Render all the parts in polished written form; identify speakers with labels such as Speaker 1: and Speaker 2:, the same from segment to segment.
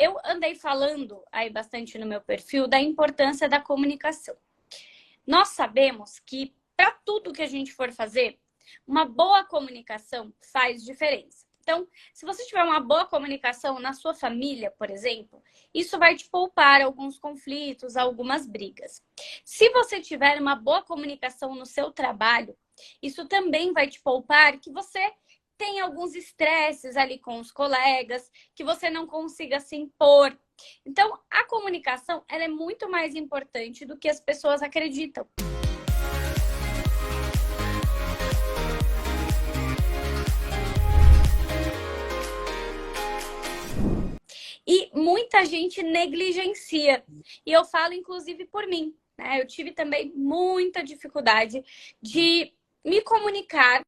Speaker 1: eu andei falando aí bastante no meu perfil da importância da comunicação. Nós sabemos que para tudo que a gente for fazer, uma boa comunicação faz diferença. Então, se você tiver uma boa comunicação na sua família, por exemplo, isso vai te poupar alguns conflitos, algumas brigas. Se você tiver uma boa comunicação no seu trabalho, isso também vai te poupar que você tenha alguns estresses ali com os colegas, que você não consiga se impor. Então, a comunicação, ela é muito mais importante do que as pessoas acreditam. E muita gente negligencia. E eu falo, inclusive, por mim, né? Eu tive também muita dificuldade de me comunicar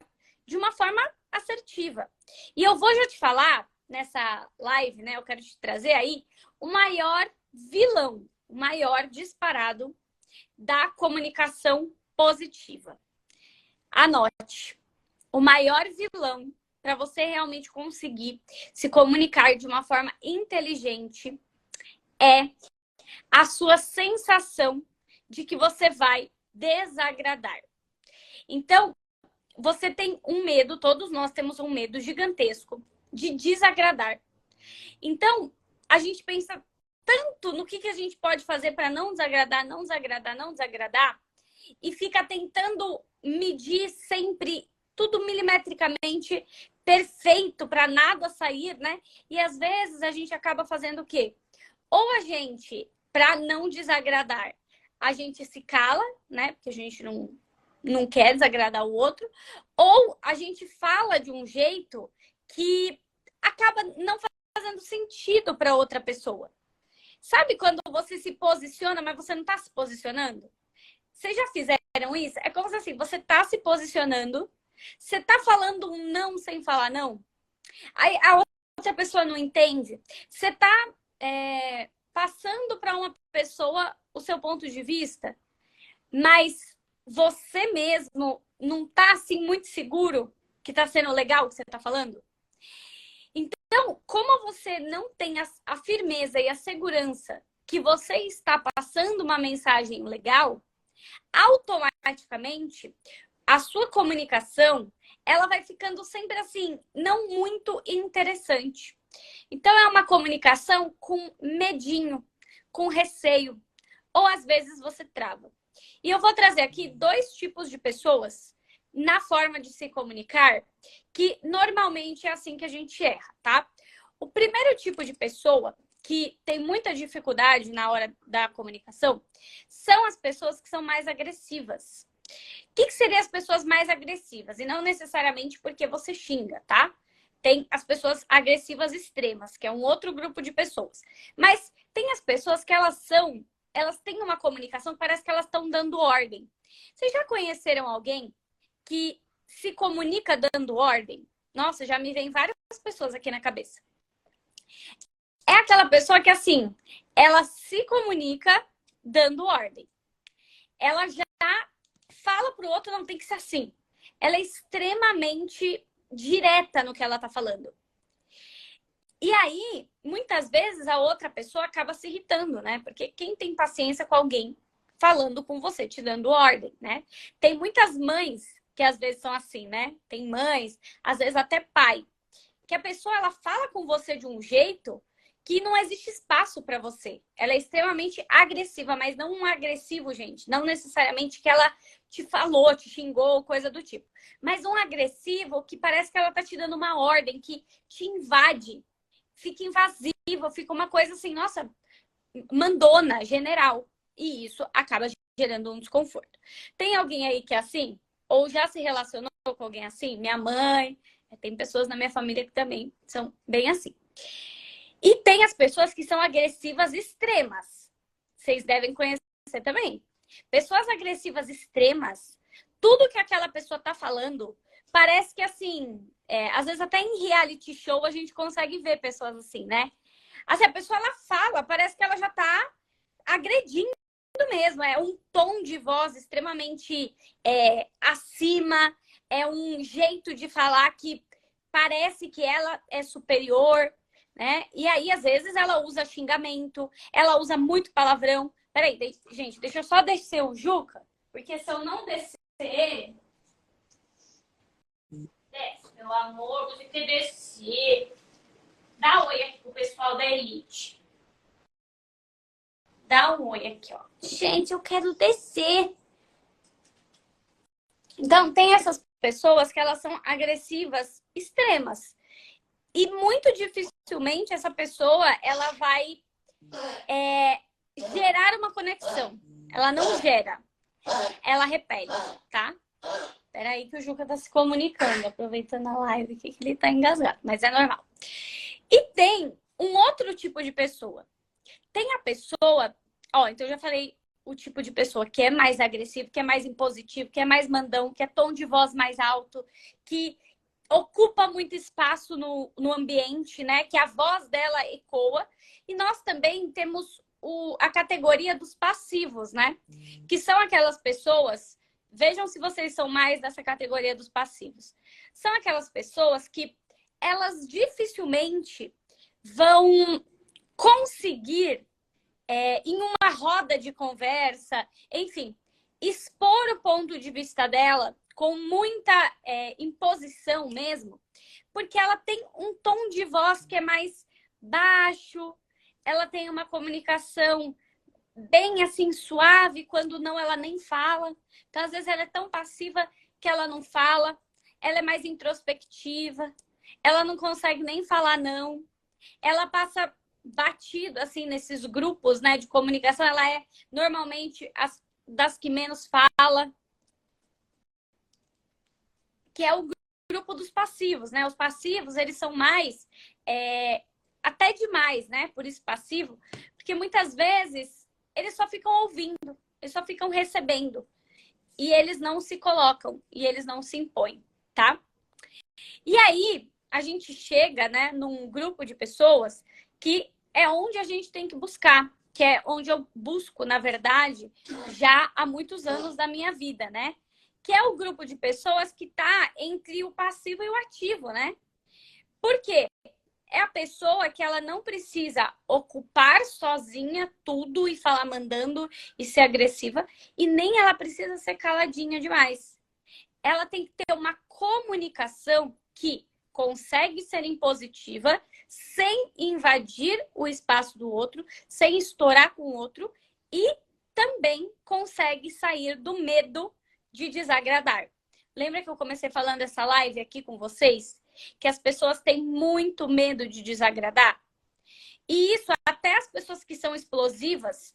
Speaker 1: de uma forma assertiva. E eu vou já te falar, nessa live, né? Eu quero te trazer aí o maior vilão, o maior disparado da comunicação positiva. Anote. O maior vilão para você realmente conseguir se comunicar de uma forma inteligente é a sua sensação de que você vai desagradar. Então, você tem um medo, todos nós temos um medo gigantesco de desagradar. Então, a gente pensa tanto no que a gente pode fazer para não desagradar, não desagradar, não desagradar, e fica tentando medir sempre tudo milimetricamente perfeito para nada sair, né? E às vezes a gente acaba fazendo o quê? Ou a gente, para não desagradar, a gente se cala, né? Porque a gente não quer desagradar o outro, ou a gente fala de um jeito que acaba não fazendo sentido para outra pessoa. Sabe quando você se posiciona, mas você não está se posicionando? Vocês já fizeram isso? É como se assim, você está se posicionando, você está falando um não sem falar não. Aí a outra pessoa não entende. Você está passando para uma pessoa o seu ponto de vista, mas você mesmo não está assim muito seguro que está sendo legal o que você está falando. Então, como você não tem a firmeza e a segurança que você está passando uma mensagem legal, automaticamente a sua comunicação ela vai ficando sempre assim, não muito interessante. Então é uma comunicação com medinho, com receio, ou às vezes você trava. E eu vou trazer aqui 2 tipos de pessoas na forma de se comunicar, que normalmente é assim que a gente erra, tá? O primeiro tipo de pessoa que tem muita dificuldade na hora da comunicação são as pessoas que são mais agressivas. O que seriam as pessoas mais agressivas? E não necessariamente porque você xinga, tá? Tem as pessoas agressivas extremas, que é um outro grupo de pessoas. Mas tem as pessoas que elas têm uma comunicação, parece que elas estão dando ordem. Vocês já conheceram alguém que se comunica dando ordem? Nossa, já me vem várias pessoas aqui na cabeça. É aquela pessoa que, assim, ela se comunica dando ordem. Ela já fala pro outro, não tem que ser assim. Ela é extremamente direta no que ela tá falando. E aí, muitas vezes, a outra pessoa acaba se irritando, né? Porque quem tem paciência com alguém falando com você, te dando ordem, né? Tem muitas mães que às vezes são assim, né? Tem mães, às vezes até pai, que a pessoa ela fala com você de um jeito que não existe espaço para você. Ela é extremamente agressiva, mas não um agressivo, gente. Não necessariamente que ela te falou, te xingou, coisa do tipo. Mas um agressivo que parece que ela tá te dando uma ordem, que te invade. Fica invasiva, fica uma coisa assim, nossa, mandona, general. E isso acaba gerando um desconforto. Tem alguém aí que é assim? Ou já se relacionou com alguém assim? Minha mãe, tem pessoas na minha família que também são bem assim. E tem as pessoas que são agressivas extremas. Vocês devem conhecer também. Pessoas agressivas extremas, tudo que aquela pessoa tá falando, parece que assim, às vezes até em reality show a gente consegue ver pessoas assim, né? Assim, a pessoa ela fala, parece que ela já tá agredindo mesmo. É um tom de voz extremamente acima, é um jeito de falar que parece que ela é superior. né? E aí, às vezes, ela usa xingamento, ela usa muito palavrão. Peraí, gente, deixa eu só descer o Juca, porque se eu não descer ele... Desce, meu amor, você tem que descer. Dá oi aqui pro pessoal da Elite. Dá um oi aqui, ó. Gente, eu quero descer. Então, tem essas pessoas que elas são agressivas extremas. E muito dificilmente essa pessoa, ela vai gerar uma conexão. Ela não gera. Ela repele, tá? Peraí que o Juca tá se comunicando, aproveitando a live aqui, que ele tá engasgado. Mas é normal. E tem um outro tipo de pessoa. Tem a pessoa... Ó, então eu já falei o tipo de pessoa que é mais agressivo, que é mais impositivo, que é mais mandão, que é tom de voz mais alto, que ocupa muito espaço no ambiente, né? Que a voz dela ecoa. E nós também temos a categoria dos passivos, né? Que são aquelas pessoas... Vejam se vocês são mais dessa categoria dos passivos. São aquelas pessoas que elas dificilmente vão conseguir, em uma roda de conversa, enfim, expor o ponto de vista dela com muita imposição mesmo, porque ela tem um tom de voz que é mais baixo, ela tem uma comunicação bem assim suave, quando não ela nem fala. Então, às vezes, ela é tão passiva que ela não fala, ela é mais introspectiva, ela não consegue nem falar não, ela passa batido assim nesses grupos, né, de comunicação, ela é normalmente das que menos fala, que é o grupo dos passivos, né? Os passivos, eles são mais até demais, né, por isso passivo, porque muitas vezes eles só ficam ouvindo, eles só ficam recebendo. E eles não se colocam, e eles não se impõem, tá? E aí, a gente chega, né, num grupo de pessoas que é onde a gente tem que buscar, que é onde eu busco, na verdade, já há muitos anos da minha vida, né? Que é o grupo de pessoas que tá entre o passivo e o ativo, né? Por quê? É a pessoa que ela não precisa ocupar sozinha tudo e falar mandando e ser agressiva, e nem ela precisa ser caladinha demais. Ela tem que ter uma comunicação que consegue ser impositiva, sem invadir o espaço do outro, sem estourar com o outro, e também consegue sair do medo de desagradar. Lembra que eu comecei falando essa live aqui com vocês? Que as pessoas têm muito medo de desagradar. E isso, até as pessoas que são explosivas,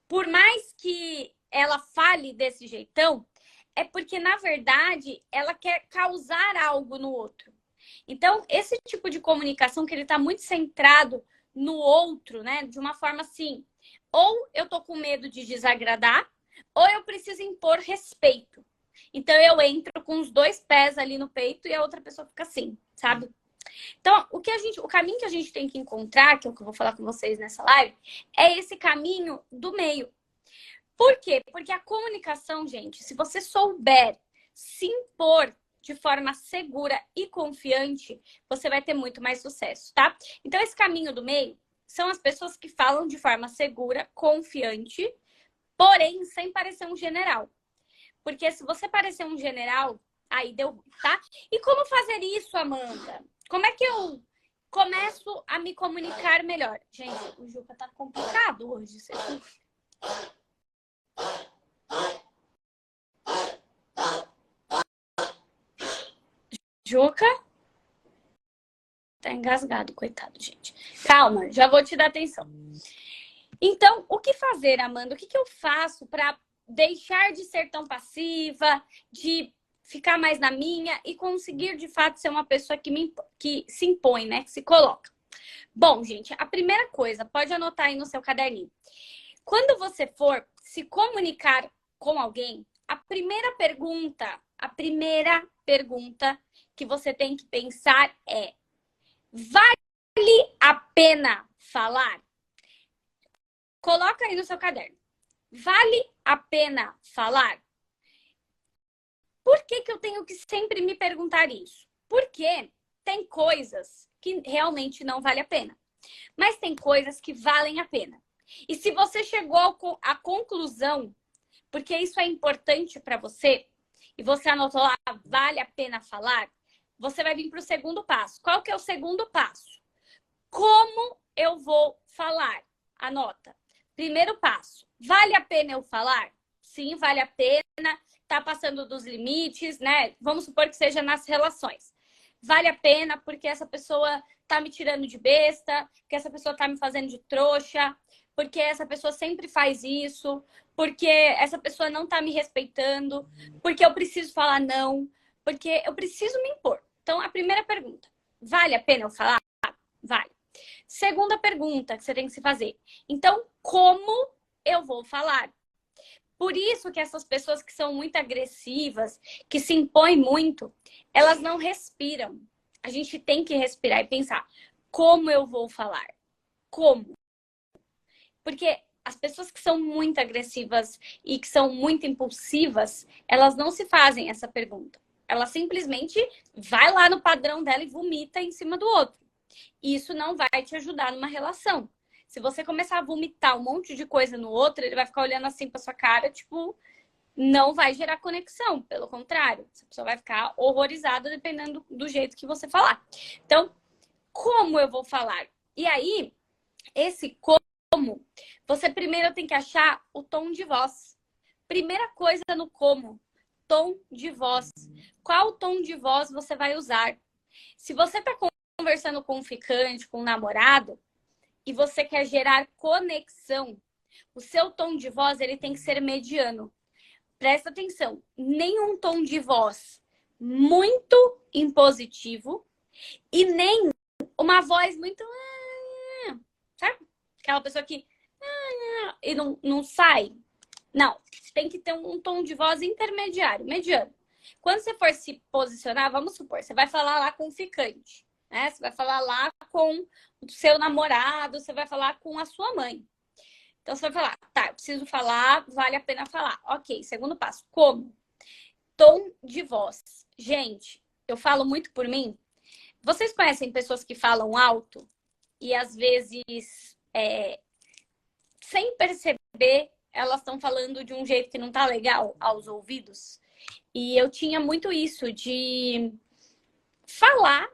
Speaker 1: por mais que ela fale desse jeitão, é porque, na verdade, ela quer causar algo no outro. Então, esse tipo de comunicação que ele está muito centrado no outro, né? De uma forma assim, ou eu tô com medo de desagradar, ou eu preciso impor respeito. Então, eu entro com os dois pés ali no peito e a outra pessoa fica assim, sabe? Então, o caminho que a gente tem que encontrar, que é o que eu vou falar com vocês nessa live, é esse caminho do meio. Por quê? Porque a comunicação, gente, se você souber se impor de forma segura e confiante, você vai ter muito mais sucesso, tá? Então, esse caminho do meio são as pessoas que falam de forma segura, confiante, porém sem parecer um general. Porque se você parecer um general, aí deu ruim, tá? E como fazer isso, Amanda? Como é que eu começo a me comunicar melhor? Gente, o Juca tá complicado hoje, vocês não... Juca? Tá engasgado, coitado, gente. Calma, já vou te dar atenção. Então, o que fazer, Amanda? O que eu faço para deixar de ser tão passiva, de ficar mais na minha e conseguir, de fato, ser uma pessoa que se impõe, né? Que se coloca. Bom, gente, a primeira coisa, pode anotar aí no seu caderninho. Quando você for se comunicar com alguém, a primeira pergunta que você tem que pensar é: vale a pena falar? Coloca aí no seu caderno. Vale a pena falar? Por que eu tenho que sempre me perguntar isso? Porque tem coisas que realmente não vale a pena. Mas tem coisas que valem a pena. E se você chegou à conclusão, porque isso é importante para você, e você anotou lá, vale a pena falar, você vai vir para o segundo passo. Qual que é o segundo passo? Como eu vou falar? Anota. Primeiro passo, vale a pena eu falar? Sim, vale a pena. Tá passando dos limites, né? Vamos supor que seja nas relações. Vale a pena porque essa pessoa tá me tirando de besta, porque essa pessoa tá me fazendo de trouxa, porque essa pessoa sempre faz isso, porque essa pessoa não tá me respeitando, porque eu preciso falar não, porque eu preciso me impor. Então, a primeira pergunta, vale a pena eu falar? Vale. Segunda pergunta que você tem que se fazer. Então, como eu vou falar? Por isso que essas pessoas que são muito agressivas, que se impõem muito, elas não respiram. A gente tem que respirar e pensar, como eu vou falar? Como? Porque as pessoas que são muito agressivas e que são muito impulsivas, elas não se fazem essa pergunta. Ela simplesmente vai lá no padrão dela e vomita em cima do outro. Isso não vai te ajudar numa relação. Se você começar a vomitar um monte de coisa no outro, ele vai ficar olhando assim pra sua cara, tipo, não vai gerar conexão. Pelo contrário, essa pessoa vai ficar horrorizada dependendo do jeito que você falar. Então, como eu vou falar? E aí, esse como, você primeiro tem que achar o tom de voz. Primeira coisa no como, tom de voz. Qual tom de voz você vai usar? Se você tá conversando com um ficante, com um namorado, e você quer gerar conexão, o seu tom de voz ele tem que ser mediano. Presta atenção, nenhum tom de voz muito impositivo e nem uma voz muito... Sabe? Aquela pessoa que... E não sai. Não, tem que ter um tom de voz intermediário, mediano. Quando você for se posicionar, vamos supor, você vai falar lá com o ficante, né? Você vai falar lá com o seu namorado, você vai falar com a sua mãe. Então, você vai falar, tá, eu preciso falar, vale a pena falar. Ok, segundo passo, como? Tom de voz. Gente, eu falo muito por mim. Vocês conhecem pessoas que falam alto e às vezes, sem perceber, elas estão falando de um jeito que não tá legal aos ouvidos? E eu tinha muito isso de falar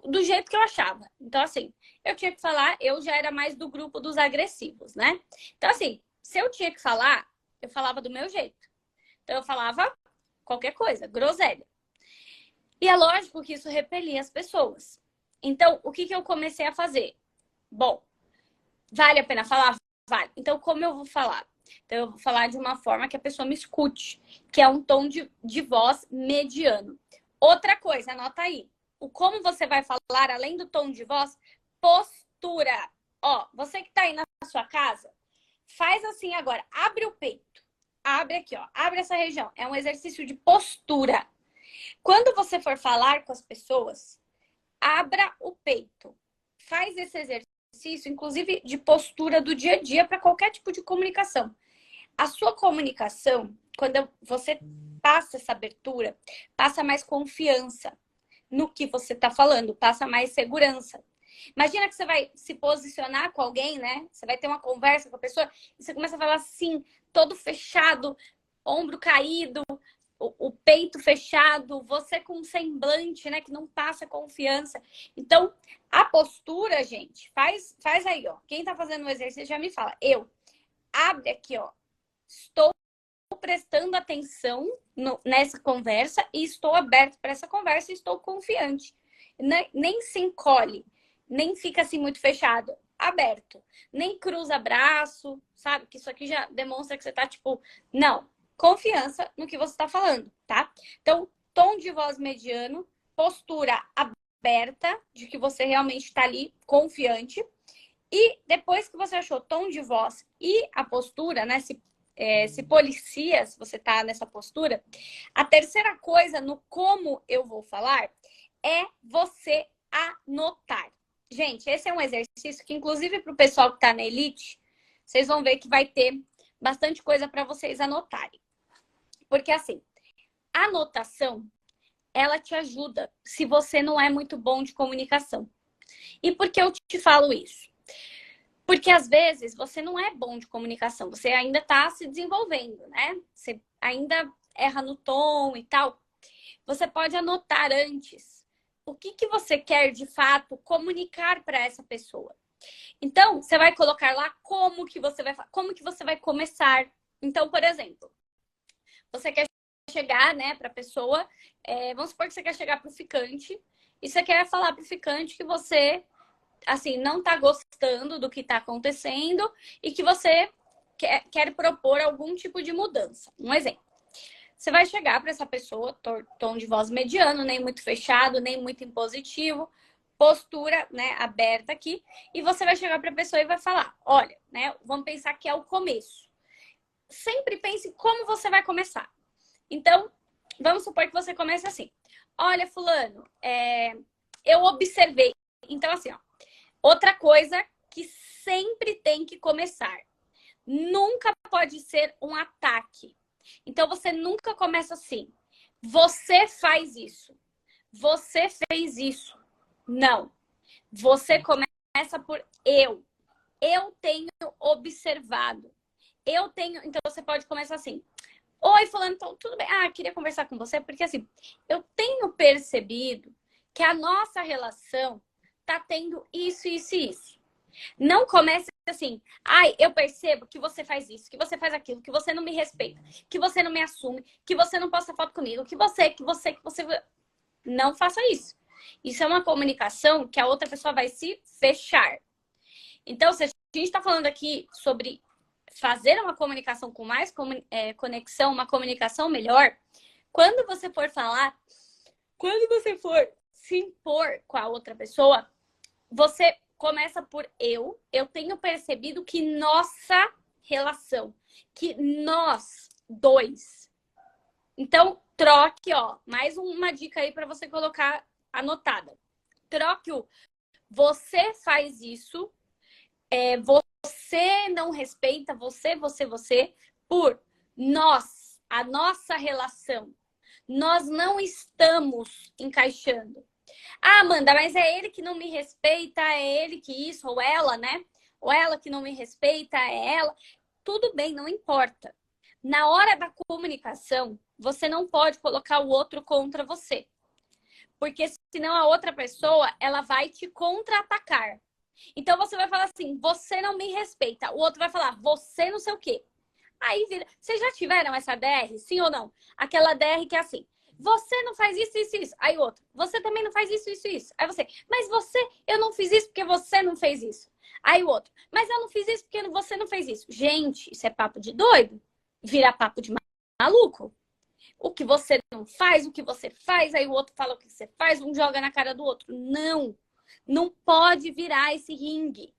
Speaker 1: do jeito que eu achava. Então, assim, eu tinha que falar, eu já era mais do grupo dos agressivos, né? Então, assim, se eu tinha que falar, eu falava do meu jeito. Então, eu falava qualquer coisa, groselha. E é lógico que isso repelia as pessoas. Então, o que eu comecei a fazer? Bom, vale a pena falar? Vale. Então, como eu vou falar? Então, eu vou falar de uma forma que a pessoa me escute, que é um tom de voz mediano. Outra coisa, anota aí. O como você vai falar, além do tom de voz, postura. Ó, você que tá aí na sua casa, faz assim agora. Abre o peito. Abre aqui, ó. Abre essa região. É um exercício de postura. Quando você for falar com as pessoas, abra o peito. Faz esse exercício, inclusive de postura do dia a dia para qualquer tipo de comunicação. A sua comunicação, quando você passa essa abertura, passa mais confiança no que você está falando, passa mais segurança. Imagina que você vai se posicionar com alguém, né? Você vai ter uma conversa com a pessoa e você começa a falar assim, todo fechado, ombro caído, o peito fechado, você com um semblante, né? Que não passa confiança. Então, a postura, gente, faz aí, ó. Quem tá fazendo o exercício já me fala. Abre aqui, ó. Estou prestando atenção nessa conversa e estou aberto para essa conversa e estou confiante. Nem se encolhe, nem fica assim muito fechado. Aberto. Nem cruza braço, sabe? Que isso aqui já demonstra que você tá tipo... Não. Confiança no que você está falando, tá? Então, tom de voz mediano, postura aberta, de que você realmente está ali confiante. E depois que você achou tom de voz e a postura, né? Se policia, se você tá nessa postura, a terceira coisa no como eu vou falar é você anotar. Gente, esse é um exercício que, inclusive, para o pessoal que tá na Elite, vocês vão ver que vai ter bastante coisa para vocês anotarem. Porque, assim, anotação ela te ajuda se você não é muito bom de comunicação. E por que eu te falo isso? Porque às vezes você não é bom de comunicação, você ainda está se desenvolvendo, né? Você ainda erra no tom e tal. Você pode anotar antes o que você quer de fato comunicar para essa pessoa. Então, você vai colocar lá como que você vai começar. Então, por exemplo, você quer chegar, né, para a pessoa, vamos supor que você quer chegar para o ficante e você quer falar para o ficante que você, assim, não está gostando do que está acontecendo e que você quer propor algum tipo de mudança. Um exemplo. Você vai chegar para essa pessoa, tom de voz mediano, nem muito fechado, nem muito impositivo, postura, né, aberta aqui, e você vai chegar para a pessoa e vai falar: olha, né, vamos pensar que é o começo. Sempre pense como você vai começar. Então, vamos supor que você comece assim: olha, fulano, eu observei. Então, assim, ó, outra coisa que sempre tem que começar. Nunca pode ser um ataque. Então, você nunca começa assim: você faz isso. Você fez isso. Não. Você começa por eu. Eu tenho observado. Eu tenho. Então, você pode começar assim: oi, fulano, então, tudo bem? Queria conversar com você, porque assim, eu tenho percebido que a nossa relação tá tendo isso, isso e isso. Não comece assim: eu percebo que você faz isso, que você faz aquilo, que você não me respeita, que você não me assume, que você não posta foto comigo, que você. Não faça isso. Isso é uma comunicação que a outra pessoa vai se fechar. Então, se a gente está falando aqui sobre fazer uma comunicação com mais conexão, uma comunicação melhor, quando você for falar, quando você for se impor com a outra pessoa, você começa por eu tenho percebido que nossa relação, que nós dois. Então, troque, ó, mais uma dica aí para você colocar anotada. Troque o você faz isso, você não respeita, você, por nós, a nossa relação. Nós não estamos encaixando. Amanda, mas é ele que não me respeita, é ele que isso, ou ela, né? Ou ela que não me respeita, é ela. Tudo bem, não importa. Na hora da comunicação, você não pode colocar o outro contra você. Porque senão a outra pessoa, ela vai te contra-atacar. Então você vai falar assim: você não me respeita. O outro vai falar: você não sei o quê. Aí vira. Vocês já tiveram essa DR? Sim ou não? Aquela DR que é assim: você não faz isso, isso, isso. Aí o outro: você também não faz isso, isso, isso. Aí você: mas você, eu não fiz isso porque você não fez isso. Aí o outro: mas eu não fiz isso porque você não fez isso. Gente, isso é papo de doido. Vira papo de maluco. O que você não faz, o que você faz, aí o outro fala o que você faz, um joga na cara do outro. Não. Não pode virar esse ringue.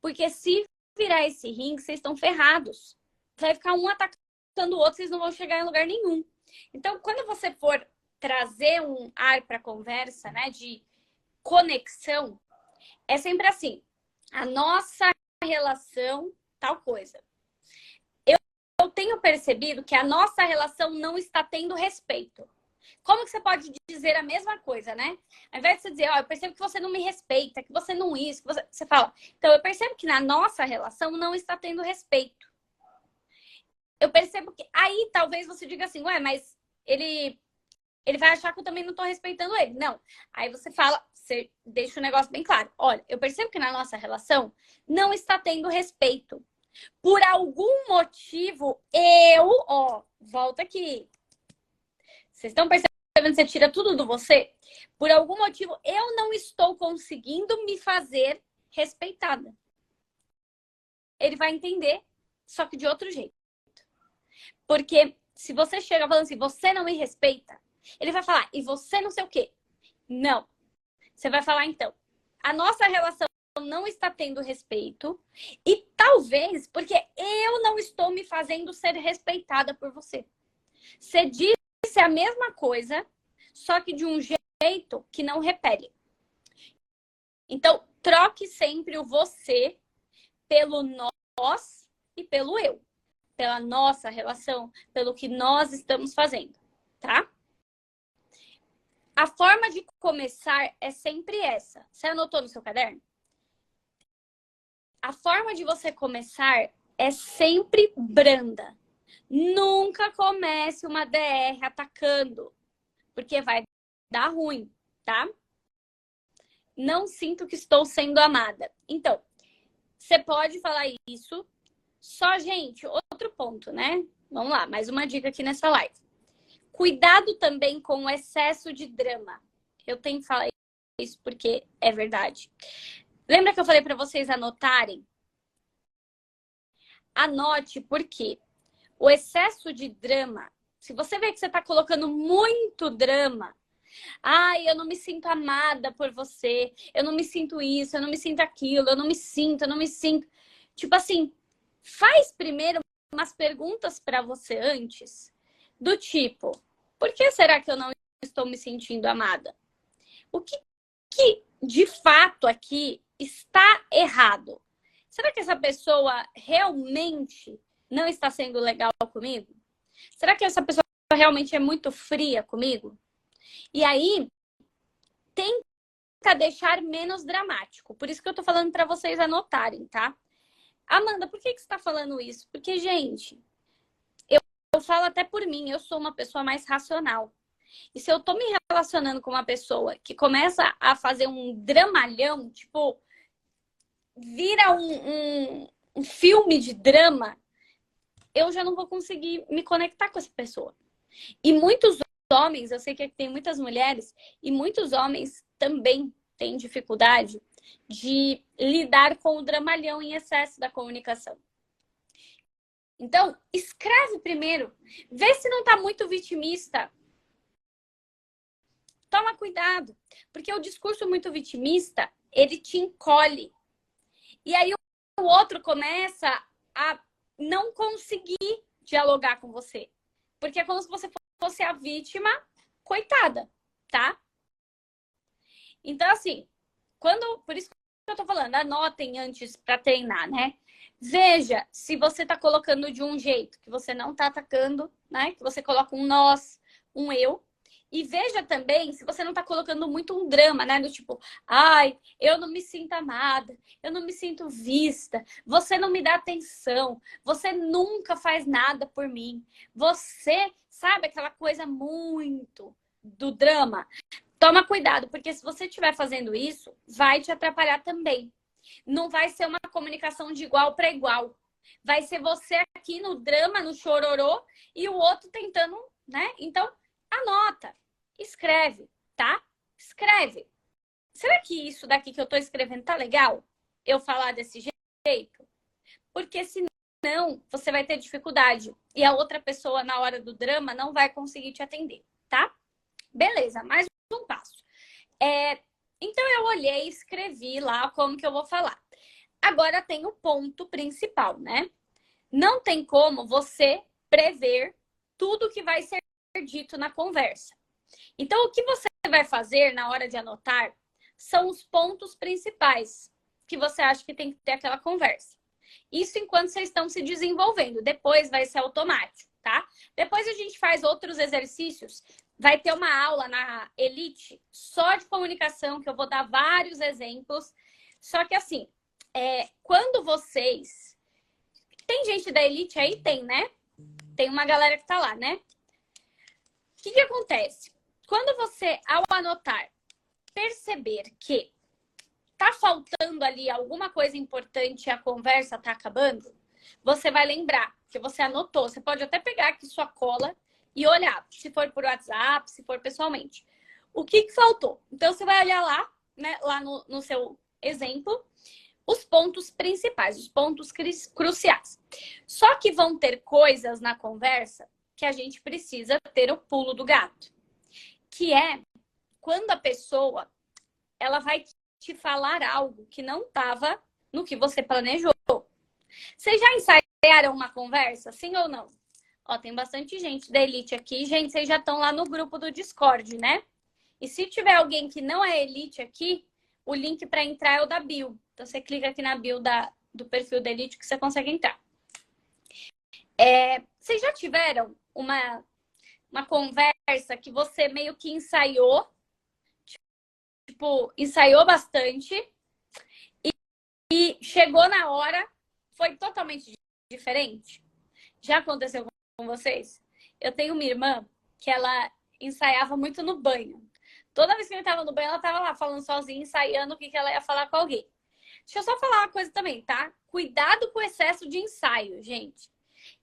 Speaker 1: Porque se virar esse ringue, vocês estão ferrados. Vai ficar um atacando o outro, vocês não vão chegar em lugar nenhum. Então, quando você for trazer um ar para a conversa, né, de conexão, é sempre assim: a nossa relação, tal coisa. Eu tenho percebido que a nossa relação não está tendo respeito. Como que você pode dizer a mesma coisa, né? Ao invés de você dizer: eu percebo que você não me respeita, que você não isso, que você fala: então, eu percebo que na nossa relação não está tendo respeito. Eu percebo que aí talvez você diga assim: ué, mas ele vai achar que eu também não estou respeitando ele. Não. Aí você fala, você deixa o negócio bem claro: olha, eu percebo que na nossa relação não está tendo respeito. Por algum motivo, volta aqui. Vocês estão percebendo que você tira tudo do você? Por algum motivo, eu não estou conseguindo me fazer respeitada. Ele vai entender, só que de outro jeito. Porque se você chega falando assim: você não me respeita, ele vai falar: e você não sei o quê. Não. Você vai falar então: a nossa relação não está tendo respeito e talvez porque eu não estou me fazendo ser respeitada por você. Você disse a mesma coisa, só que de um jeito que não repele. Então, troque sempre o você pelo nós e pelo eu. Pela nossa relação, pelo que nós estamos fazendo, tá? A forma de começar é sempre essa. Você anotou no seu caderno? A forma de você começar é sempre branda. Nunca comece uma DR atacando, porque vai dar ruim, tá? Não sinto que estou sendo amada. Então, você pode falar isso. Só, gente, outro ponto, né? Vamos lá, mais uma dica aqui nessa live. Cuidado também com o excesso de drama. Eu tenho que falar isso porque é verdade. Lembra que eu falei para vocês anotarem? Anote, porque o excesso de drama, se você vê que você está colocando muito drama, ai, eu não me sinto amada por você, eu não me sinto isso, eu não me sinto aquilo, eu não me sinto. Tipo assim, faz primeiro umas perguntas para você antes, do tipo, por que será que eu não estou me sentindo amada? O que de fato aqui está errado? Será que essa pessoa realmente não está sendo legal comigo? Será que essa pessoa realmente é muito fria comigo? E aí, tenta deixar menos dramático. Por isso que eu tô falando para vocês anotarem, tá? Amanda, por que você está falando isso? Porque, gente, eu falo até por mim, eu sou uma pessoa mais racional. E se eu tô me relacionando com uma pessoa que começa a fazer um dramalhão, tipo, vira um filme de drama, eu já não vou conseguir me conectar com essa pessoa. E muitos homens, eu sei que tem muitas mulheres, e muitos homens também têm dificuldade de lidar com o dramalhão em excesso da comunicação. Então, escreve primeiro. Vê se não tá muito vitimista. Toma cuidado. Porque o discurso muito vitimista, ele te encolhe. E aí o outro começa a não conseguir dialogar com você. Porque é como se você fosse a vítima, coitada, tá? Então, assim, por isso que eu tô falando, anotem antes para treinar, né? Veja se você tá colocando de um jeito que você não tá atacando, né? Que você coloca um nós, um eu. E veja também se você não tá colocando muito um drama, né? Do tipo, ai, eu não me sinto amada, eu não me sinto vista, você não me dá atenção, você nunca faz nada por mim. Você, sabe aquela coisa muito do drama? Toma cuidado, porque se você estiver fazendo isso, vai te atrapalhar também. Não vai ser uma comunicação de igual para igual. Vai ser você aqui no drama, no chororô, e o outro tentando, né? Então, anota, escreve, tá? Escreve. Será que isso daqui que eu tô escrevendo tá legal? Eu falar desse jeito? Porque senão você vai ter dificuldade. E a outra pessoa, na hora do drama, não vai conseguir te atender, tá? Beleza, mais um passo. Então, eu olhei e escrevi lá como que eu vou falar. Agora tem o ponto principal, né? Não tem como você prever tudo que vai ser dito na conversa. Então, o que você vai fazer na hora de anotar são os pontos principais que você acha que tem que ter aquela conversa. Isso enquanto vocês estão se desenvolvendo. Depois vai ser automático, tá? Depois a gente faz outros exercícios. Vai ter uma aula na Elite só de comunicação, que eu vou dar vários exemplos. Só que assim, quando vocês... Tem gente da Elite aí? Tem, né? Tem uma galera que tá lá, né? O que acontece? Quando você, ao anotar, perceber que tá faltando ali alguma coisa importante e a conversa tá acabando, você vai lembrar que você anotou. Você pode até pegar aqui sua cola e olhar, se for por WhatsApp, se for pessoalmente. O que faltou? Então, você vai olhar lá, né, lá no seu exemplo, os pontos principais, os pontos cruciais. Só que vão ter coisas na conversa que a gente precisa ter o pulo do gato. Que é quando a pessoa, ela vai te falar algo que não estava no que você planejou. Vocês já ensaiaram uma conversa, sim ou não? Ó, tem bastante gente da Elite aqui. Gente, vocês já estão lá no grupo do Discord, né? E se tiver alguém que não é Elite aqui, o link para entrar é o da bio. Então, você clica aqui na bio do perfil da Elite que você consegue entrar. Vocês já tiveram uma conversa que você meio que ensaiou tipo, ensaiou bastante e chegou na hora, foi totalmente diferente? Já aconteceu com vocês? Eu tenho uma irmã que ela ensaiava muito no banho. Toda vez que ele tava no banho, ela tava lá falando sozinha, ensaiando o que ela ia falar com alguém. Deixa eu só falar uma coisa também, tá? Cuidado com o excesso de ensaio, gente.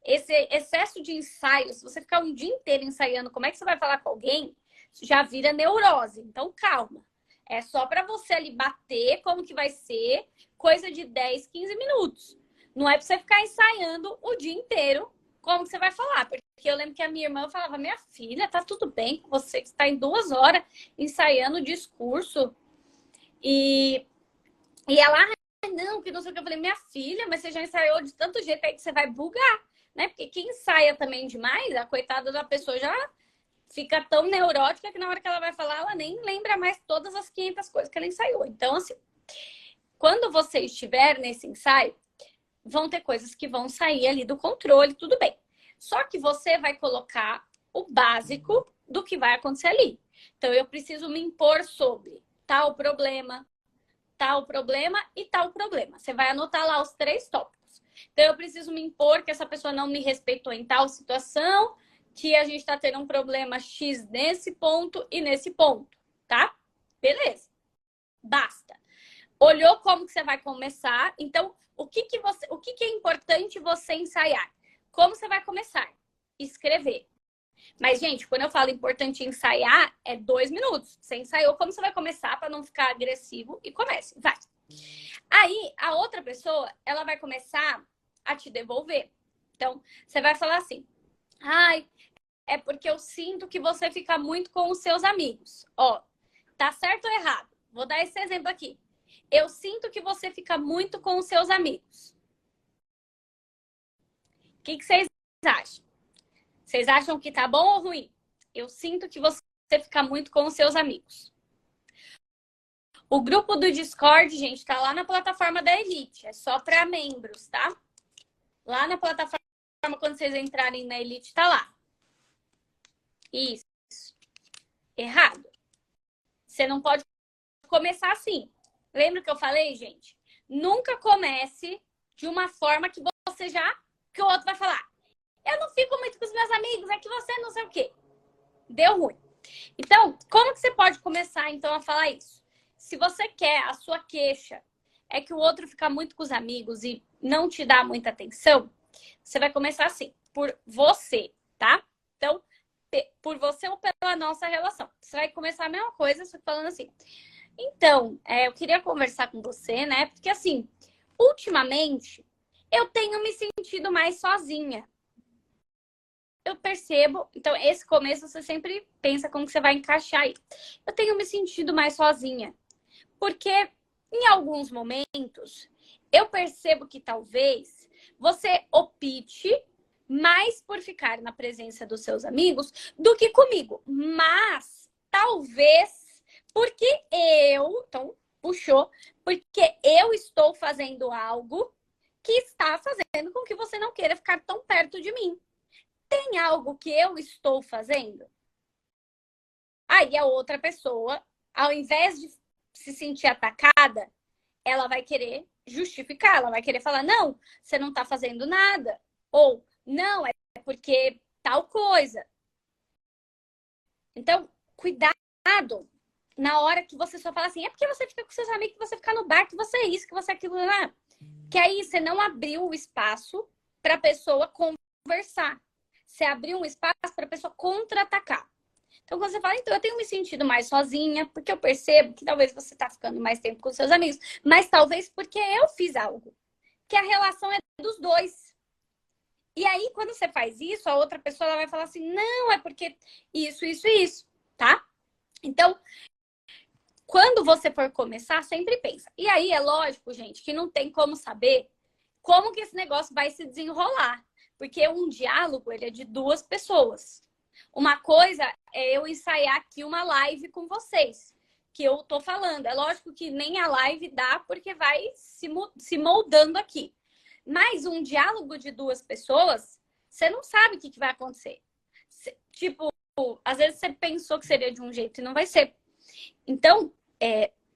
Speaker 1: Esse excesso de ensaio, se você ficar um dia inteiro ensaiando como é que você vai falar com alguém, já vira neurose. Então, calma. É só para você ali bater como que vai ser, coisa de 10, 15 minutos. Não é para você ficar ensaiando o dia inteiro como que você vai falar. Porque eu lembro que a minha irmã falava, minha filha, tá tudo bem com você, que está em 2 horas ensaiando o discurso. E ela, não, que não sei o que. Eu falei, minha filha, mas você já ensaiou de tanto jeito aí que você vai bugar, né? Porque quem ensaia também demais, a coitada da pessoa já fica tão neurótica que na hora que ela vai falar, ela nem lembra mais todas as 500 coisas que ela ensaiou. Então, assim, quando você estiver nesse ensaio, vão ter coisas que vão sair ali do controle, tudo bem. Só que você vai colocar o básico do que vai acontecer ali. Então, eu preciso me impor sobre tal problema e tal problema. Você vai anotar lá os 3 tópicos. Então, eu preciso me impor que essa pessoa não me respeitou em tal situação, que a gente está tendo um problema X nesse ponto e nesse ponto, tá? Beleza. Basta. Olhou como que você vai começar. Então, o que é importante você ensaiar? Como você vai começar? Escrever. Mas, gente, quando eu falo importante ensaiar, é 2 minutos. Você ensaiou como você vai começar para não ficar agressivo e comece. Vai. Aí, a outra pessoa, ela vai começar a te devolver. Então, você vai falar assim, ai, é porque eu sinto que você fica muito com os seus amigos. Ó, tá certo ou errado? Vou dar esse exemplo aqui. Eu sinto que você fica muito com os seus amigos. O que vocês acham? Vocês acham que tá bom ou ruim? Eu sinto que você fica muito com os seus amigos. O grupo do Discord, gente, tá lá na plataforma da Elite. É só para membros, tá? Lá na plataforma, quando vocês entrarem na Elite, tá lá. Isso. Errado. Você não pode começar assim. Lembra que eu falei, gente? Nunca comece de uma forma que você já... que o outro vai falar. Eu não fico muito com os meus amigos, é que você não sei o quê. Deu ruim. Então, como que você pode começar, então, a falar isso? Se você quer, a sua queixa é que o outro fica muito com os amigos e não te dá muita atenção, você vai começar assim, por você, tá? Então, por você ou pela nossa relação. Você vai começar a mesma coisa, só falando assim. Então, eu queria conversar com você, né? Porque, assim, ultimamente, eu tenho me sentido mais sozinha. Eu percebo, então esse começo você sempre pensa como que você vai encaixar aí. Eu tenho me sentido mais sozinha, porque em alguns momentos eu percebo que talvez você opte mais por ficar na presença dos seus amigos do que comigo. Mas talvez porque então puxou, porque eu estou fazendo algo que está fazendo com que você não queira ficar tão perto de mim. Tem algo que eu estou fazendo? Aí a outra pessoa, ao invés de se sentir atacada, ela vai querer justificar, ela vai querer falar, não, você não está fazendo nada. Ou, não, é porque tal coisa. Então, cuidado na hora que você só fala assim, é porque você fica com seus amigos, que você fica no bar, que você é isso, que você é aquilo. Que aí você não abriu o espaço para a pessoa conversar. Você abriu um espaço para a pessoa contra-atacar. Então, quando você fala, então, eu tenho me sentido mais sozinha, porque eu percebo que talvez você está ficando mais tempo com seus amigos, mas talvez porque eu fiz algo. Que a relação é dos dois. E aí, quando você faz isso, a outra pessoa ela vai falar assim, não, é porque isso, tá? Então, quando você for começar, sempre pensa. E aí, é lógico, gente, que não tem como saber como que esse negócio vai se desenrolar. Porque um diálogo, ele é de 2 pessoas. Uma coisa é eu ensaiar aqui uma live com vocês, que eu tô falando. É lógico que nem a live dá, porque vai se moldando aqui. Mas um diálogo de 2 pessoas, você não sabe o que vai acontecer. Tipo, às vezes você pensou que seria de um jeito e não vai ser. Então,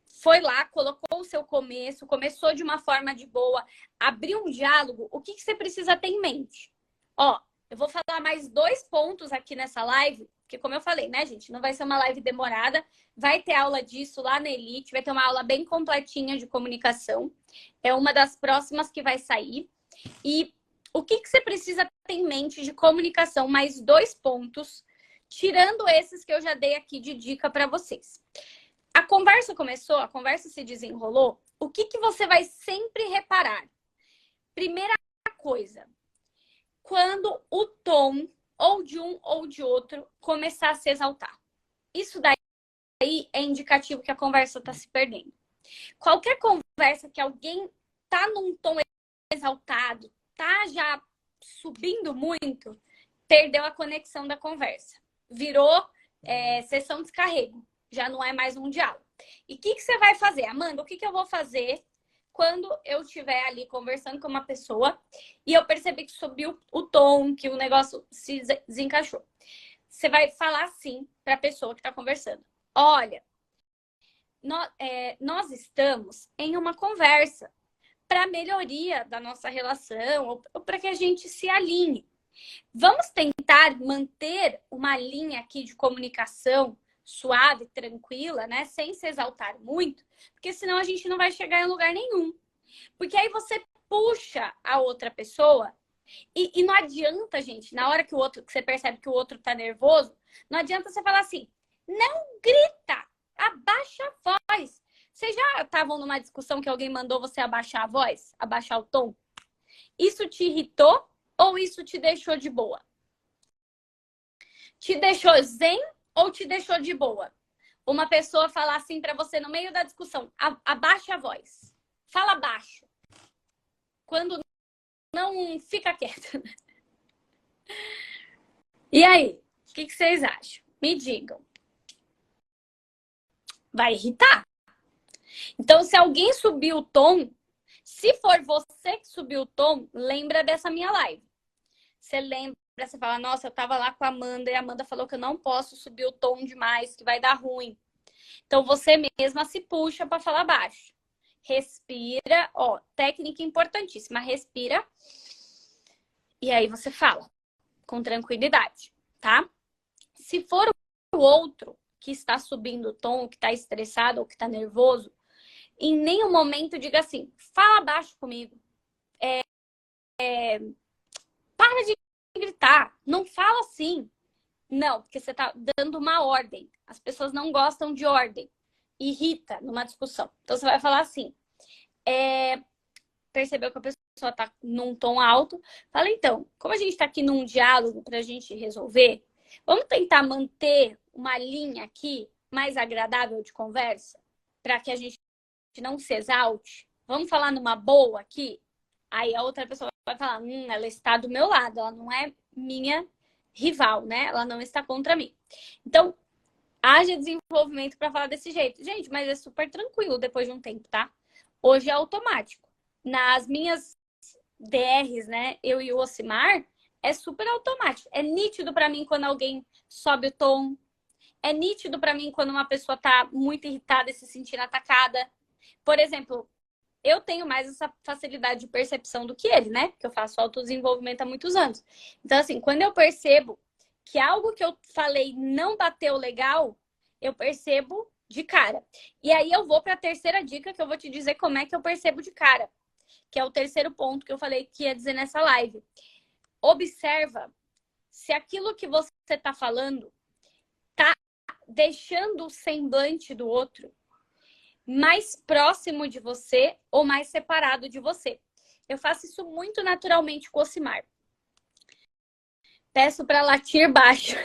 Speaker 1: foi lá, colocou o seu começo, começou de uma forma de boa, abriu um diálogo, o que você precisa ter em mente? Ó, eu vou falar mais 2 pontos aqui nessa live, porque como eu falei, né, gente, não vai ser uma live demorada, vai ter aula disso lá na Elite, vai ter uma aula bem completinha de comunicação, é uma das próximas que vai sair. E o que você precisa ter em mente de comunicação? Mais 2 pontos, tirando esses que eu já dei aqui de dica para vocês. A conversa começou, a conversa se desenrolou. O que você vai sempre reparar? Primeira coisa, quando o tom ou de um ou de outro começar a se exaltar. Isso daí é indicativo que a conversa está se perdendo. Qualquer conversa que alguém tá num tom exaltado, tá já subindo muito, perdeu a conexão da conversa. Virou sessão de descarrego. Já não é mais um diálogo. E o que você vai fazer? Amanda, o que eu vou fazer quando eu estiver ali conversando com uma pessoa e eu perceber que subiu o tom, que o negócio se desencaixou? Você vai falar assim para a pessoa que está conversando. Olha, nós estamos em uma conversa para melhoria da nossa relação ou para que a gente se alinhe. Vamos tentar manter uma linha aqui de comunicação suave, tranquila, né? Sem se exaltar muito, porque senão a gente não vai chegar em lugar nenhum. Porque aí você puxa a outra pessoa e não adianta, gente, na hora que você percebe que o outro tá nervoso, não adianta você falar assim, não grita, abaixa a voz. Vocês já estavam numa discussão que alguém mandou você abaixar a voz, abaixar o tom? Isso te irritou ou isso te deixou de boa? Te deixou zen ou te deixou de boa? Uma pessoa falar assim para você no meio da discussão, abaixa a voz. Fala baixo. Quando não, fica quieto. E aí, o que vocês acham? Me digam. Vai irritar? Então, se alguém subir o tom, se for você que subiu o tom, lembra dessa minha live. Você lembra, você fala, nossa, eu tava lá com a Amanda e a Amanda falou que eu não posso subir o tom demais, que vai dar ruim. Então, você mesma se puxa para falar baixo. Respira, ó, técnica importantíssima. Respira. E aí você fala com tranquilidade, tá? Se for o outro que está subindo o tom, que está estressado ou que está nervoso, em nenhum momento diga assim, fala baixo comigo. Para de gritar. Não fala assim. Não, porque você está dando uma ordem. As pessoas não gostam de ordem. Irrita numa discussão. Então, você vai falar assim. Percebeu que a pessoa está num tom alto. Fala, então, como a gente está aqui num diálogo para a gente resolver, vamos tentar manter uma linha aqui mais agradável de conversa? Para que a gente não se exalte? Vamos falar numa boa aqui? Aí a outra pessoa vai falar, ela está do meu lado, ela não é minha rival, né? Ela não está contra mim. Então, haja desenvolvimento para falar desse jeito. Gente, mas é super tranquilo depois de um tempo, tá? Hoje é automático. Nas minhas DRs, né? Eu e o Ocimar, é super automático. É nítido para mim quando alguém sobe o tom. É nítido para mim quando uma pessoa tá muito irritada e se sentindo atacada. Por exemplo, eu tenho mais essa facilidade de percepção do que ele, né? Porque eu faço autodesenvolvimento há muitos anos. Então, assim, quando eu percebo que algo que eu falei não bateu legal, eu percebo de cara. E aí eu vou para a terceira dica que eu vou te dizer como é que eu percebo de cara. Que é o terceiro ponto que eu falei que ia dizer nessa live. Observa se aquilo que você está falando tá deixando o semblante do outro mais próximo de você ou mais separado de você. Eu faço isso muito naturalmente com o Ocimar. Peço para latir baixo.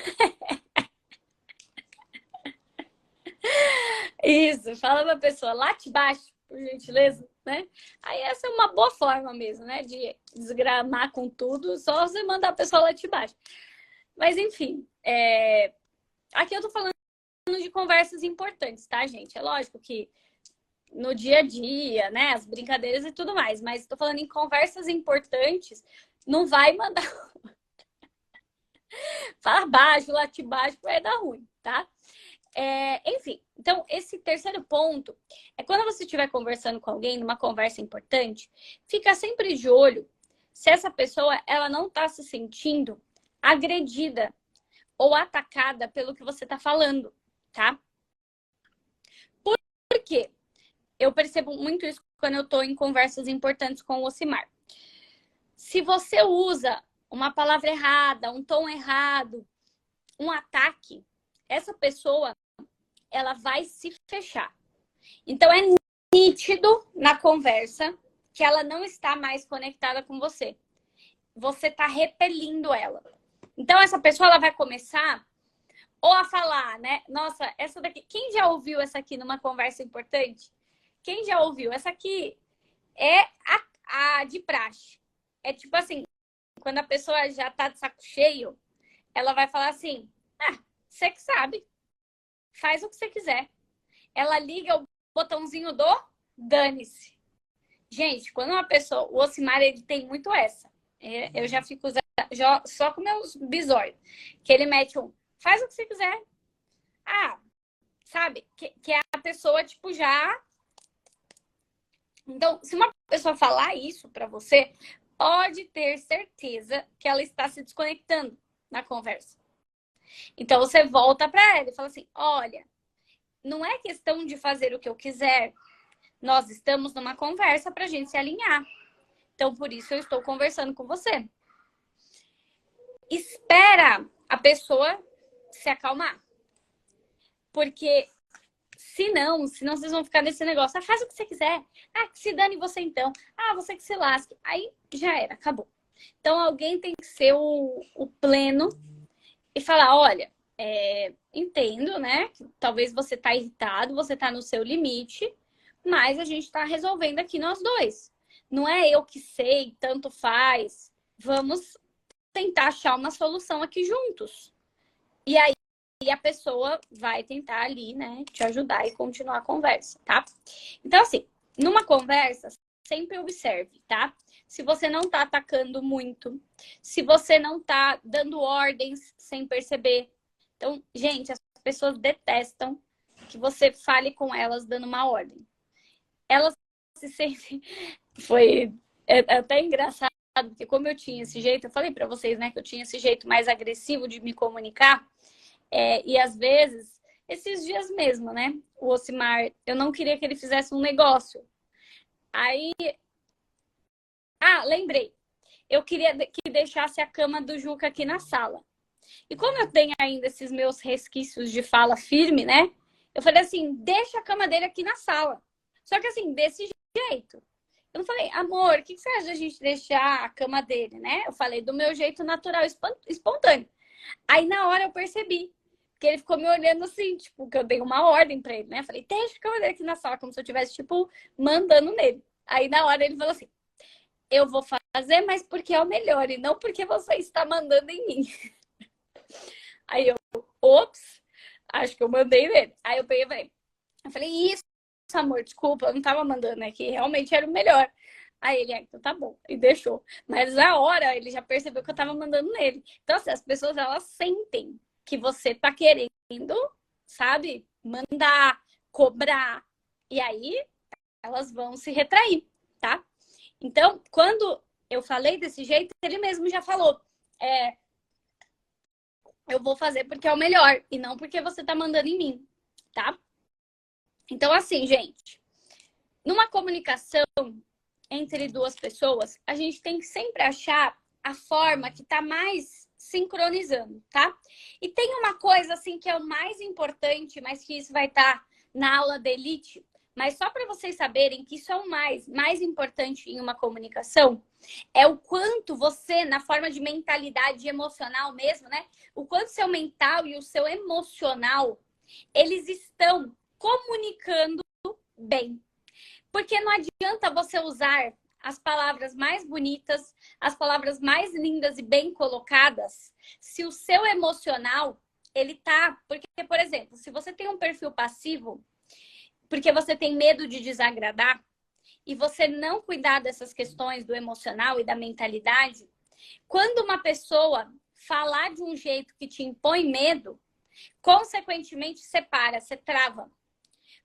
Speaker 1: Isso, fala pra pessoa, late baixo, por gentileza, né? Aí essa é uma boa forma mesmo, né? De desgramar com tudo, só você mandar a pessoa latir baixo. Mas enfim, aqui eu tô falando de conversas importantes, tá, gente? É lógico que no dia a dia, né? As brincadeiras e tudo mais, mas tô falando em conversas importantes, não vai mandar falar baixo, latir baixo, vai dar ruim, tá? Enfim, então esse terceiro ponto é quando você estiver conversando com alguém, numa conversa importante, fica sempre de olho se essa pessoa ela não está se sentindo agredida ou atacada pelo que você está falando, tá? Por quê? Eu percebo muito isso quando eu estou em conversas importantes com o Ocimar. Se você usa uma palavra errada, um tom errado, um ataque, essa pessoa ela vai se fechar. Então é nítido na conversa que ela não está mais conectada com você. Você está repelindo ela. Então essa pessoa ela vai começar ou a falar, né? Nossa, essa daqui. Quem já ouviu essa aqui numa conversa importante? Quem já ouviu? Essa aqui é a de praxe. É tipo assim, quando a pessoa já tá de saco cheio, ela vai falar assim: ah, você que sabe, faz o que você quiser. Ela liga o botãozinho do dane-se. Gente, quando uma pessoa, o Ocimar, ele tem muito essa. Eu já fico só com meus bisóios. Que ele mete um, faz o que você quiser. Ah, sabe? Que é a pessoa, tipo, já... Então, se uma pessoa falar isso pra você, pode ter certeza que ela está se desconectando na conversa. Então, você volta pra ela e fala assim, olha, não é questão de fazer o que eu quiser. Nós estamos numa conversa pra gente se alinhar. Então, por isso eu estou conversando com você. Espera a pessoa se acalmar. Porque senão vocês vão ficar nesse negócio. Ah, faz o que você quiser. Ah, que se dane você então. Ah, você que se lasque. Aí já era, acabou. Então, alguém tem que ser o pleno e falar, olha, entendo, né? Que talvez você tá irritado, você tá no seu limite, mas a gente tá resolvendo aqui nós dois. Não é eu que sei, tanto faz. Vamos tentar achar uma solução aqui juntos. E aí a pessoa vai tentar ali, né, te ajudar e continuar a conversa, tá? Então, assim, numa conversa, sempre observe, tá? Se você não tá atacando muito, se você não tá dando ordens sem perceber. Então, gente, as pessoas detestam que você fale com elas dando uma ordem. Elas se sentem... Foi até engraçado, porque como eu tinha esse jeito, eu falei pra vocês, né, que eu tinha esse jeito mais agressivo de me comunicar, e às vezes, esses dias mesmo, né, o Ocimar, eu não queria que ele fizesse um negócio. Aí, lembrei, eu queria que deixasse a cama do Juca aqui na sala. E como eu tenho ainda esses meus resquícios de fala firme, né, eu falei assim, deixa a cama dele aqui na sala. Só que assim, desse jeito. Eu não falei, amor, o que você acha da gente deixar a cama dele, né? Eu falei do meu jeito natural, espontâneo. Aí na hora eu percebi que ele ficou me olhando assim, tipo, que eu dei uma ordem pra ele, né? Eu falei, deixa a cama dele aqui na sala, como se eu estivesse, tipo, mandando nele. Aí na hora ele falou assim, eu vou fazer, mas porque é o melhor, e não porque você está mandando em mim. Aí eu, ops, acho que eu mandei nele. Aí eu peguei e falei, isso, amor, desculpa, eu não tava mandando, né? Que realmente era o melhor. Aí ele, então tá bom, e deixou. Mas na hora ele já percebeu que eu tava mandando nele. Então, assim, as pessoas elas sentem que você tá querendo, sabe, mandar, cobrar. E aí elas vão se retrair, tá? Então, quando eu falei desse jeito, ele mesmo já falou. Eu vou fazer porque é o melhor e não porque você tá mandando em mim, tá? Então, assim, gente, numa comunicação entre duas pessoas, a gente tem que sempre achar a forma que tá mais sincronizando, tá? E tem uma coisa, assim, que é o mais importante, mas que isso vai estar na aula da Elite, mas só para vocês saberem que isso é o mais importante em uma comunicação, é o quanto você, na forma de mentalidade emocional mesmo, né? O quanto seu mental e o seu emocional, eles estão comunicando bem. Porque não adianta você usar as palavras mais bonitas, as palavras mais lindas e bem colocadas, se o seu emocional, ele tá... Porque, por exemplo, se você tem um perfil passivo, porque você tem medo de desagradar, e você não cuidar dessas questões do emocional e da mentalidade, quando uma pessoa falar de um jeito que te impõe medo, Consequentemente, você para, você trava.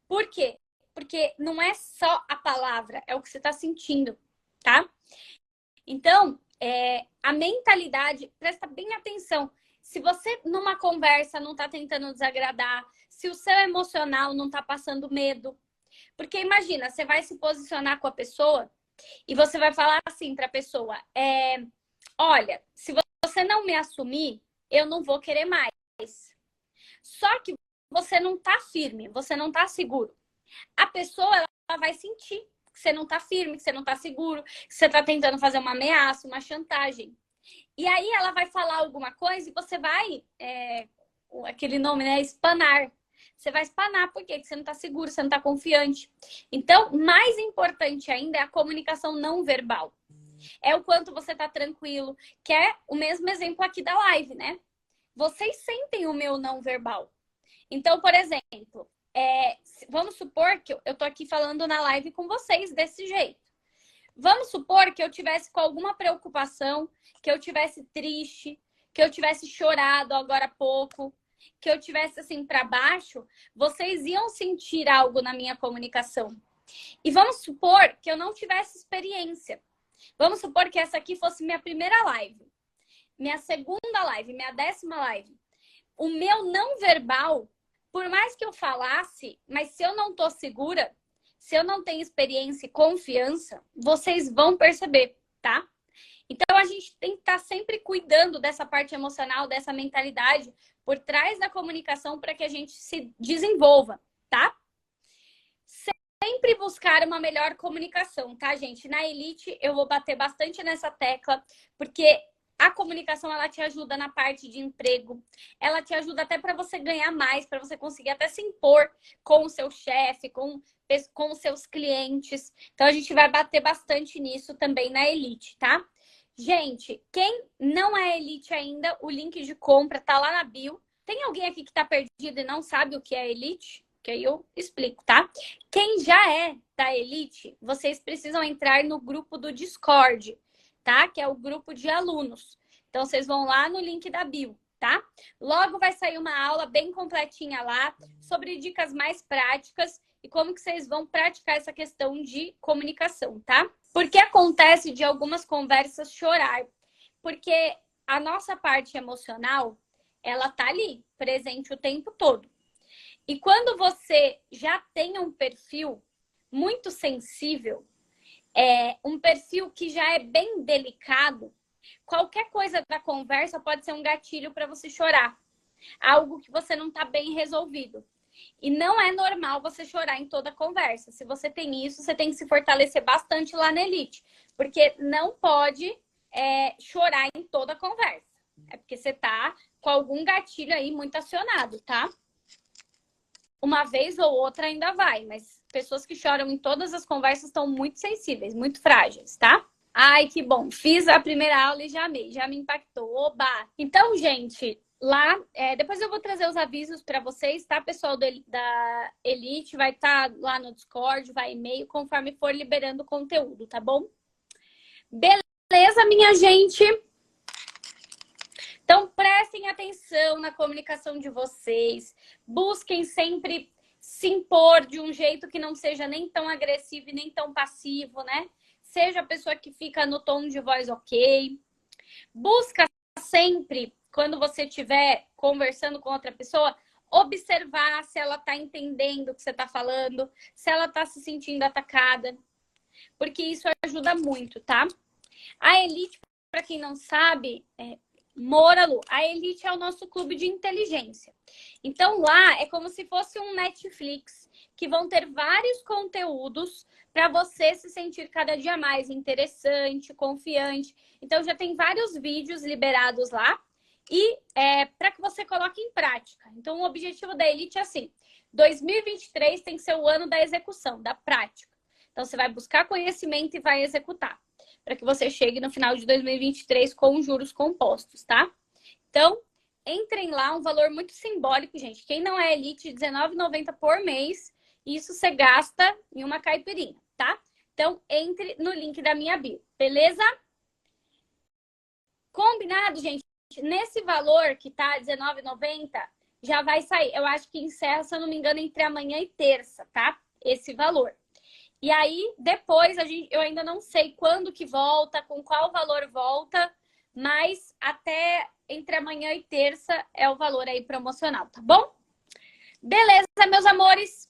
Speaker 1: Por quê? Porque não é só a palavra, é o que você está sentindo, tá? Então, a mentalidade, presta bem atenção. Se você, numa conversa, não está tentando desagradar, se o seu emocional não está passando medo. Porque imagina, você vai se posicionar com a pessoa e você vai falar assim para a pessoa: olha, se você não me assumir, eu não vou querer mais. Só que você não está firme, você não está seguro. A pessoa ela vai sentir que você não está firme, que você não está seguro, que você está tentando fazer uma ameaça, uma chantagem. E aí ela vai falar alguma coisa e você vai, aquele nome, né? Espanar. Você vai espanar, por quê? Porque você não está seguro, você não está confiante. Então, mais importante ainda é a comunicação não verbal. É o quanto você está tranquilo, que é o mesmo exemplo aqui da live, né? Vocês sentem o meu não verbal. Então, por exemplo, vamos supor que eu tô aqui falando na live com vocês desse jeito. Vamos supor que eu tivesse com alguma preocupação, que eu tivesse triste, que eu tivesse chorado agora há pouco, que eu tivesse assim para baixo, vocês iam sentir algo na minha comunicação. E vamos supor que eu não tivesse experiência. Vamos supor que essa aqui fosse minha primeira live, minha segunda live, minha 10ª live. O meu não verbal, por mais que eu falasse, mas se eu não tô segura, se eu não tenho experiência e confiança, vocês vão perceber, tá? Então, a gente tem que estar sempre cuidando dessa parte emocional, dessa mentalidade por trás da comunicação para que a gente se desenvolva, tá? Sempre buscar uma melhor comunicação, tá, gente? Na Elite, eu vou bater bastante nessa tecla, porque a comunicação, ela te ajuda na parte de emprego, ela te ajuda até para você ganhar mais, para você conseguir até se impor com o seu chefe, com os seus clientes. Então, a gente vai bater bastante nisso também na Elite, tá? Gente, quem não é Elite ainda, o link de compra tá lá na bio. Tem alguém aqui que tá perdido e não sabe o que é Elite? Que aí eu explico, tá? Quem já é da Elite, vocês precisam entrar no grupo do Discord, tá? Que é o grupo de alunos. Então, vocês vão lá no link da bio, tá? Logo vai sair uma aula bem completinha lá sobre dicas mais práticas e como que vocês vão praticar essa questão de comunicação, tá? Porque acontece de algumas conversas chorar? Porque a nossa parte emocional, ela tá ali, presente o tempo todo. E quando você já tem um perfil muito sensível, um perfil que já é bem delicado, qualquer coisa da conversa pode ser um gatilho para você chorar. Algo que você não está bem resolvido. E não é normal você chorar em toda conversa. Se você tem isso, você tem que se fortalecer bastante lá na Elite. Porque não pode chorar em toda conversa. É porque você tá com algum gatilho aí muito acionado, tá? Uma vez ou outra ainda vai, mas pessoas que choram em todas as conversas estão muito sensíveis, muito frágeis, tá? Ai, que bom. Fiz a primeira aula e já amei, já me impactou. Oba! Então, gente, lá, depois eu vou trazer os avisos para vocês, tá? Pessoal da Elite vai estar lá no Discord, vai e-mail, conforme for liberando o conteúdo, tá bom? Beleza, minha gente? Então, prestem atenção na comunicação de vocês. Busquem sempre se impor de um jeito que não seja nem tão agressivo e nem tão passivo, né? Seja a pessoa que fica no tom de voz ok. Busca sempre, quando você estiver conversando com outra pessoa, observar se ela está entendendo o que você está falando, se ela está se sentindo atacada. Porque isso ajuda muito, tá? A Elite, para quem não sabe, Moralu, a Elite é o nosso clube de inteligência. Então lá é como se fosse um Netflix, que vão ter vários conteúdos para você se sentir cada dia mais interessante, confiante. Então já tem vários vídeos liberados lá e para que você coloque em prática. Então o objetivo da Elite é assim: 2023 tem que ser o ano da execução, da prática. Então você vai buscar conhecimento e vai executar, para que você chegue no final de 2023 com juros compostos, tá? Então, entrem lá, um valor muito simbólico, gente. Quem não é Elite, R$19,90 por mês, isso você gasta em uma caipirinha, tá? Então, entre no link da minha bio, beleza? Combinado, gente? Nesse valor que tá R$19,90, já vai sair. Eu acho que encerra, se eu não me engano, entre amanhã e terça, tá? Esse valor. E aí, depois, eu ainda não sei quando que volta, com qual valor volta, mas até entre amanhã e terça é o valor aí promocional, tá bom? Beleza, meus amores?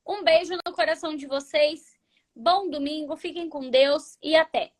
Speaker 1: Um beijo no coração de vocês. Bom domingo, fiquem com Deus e até!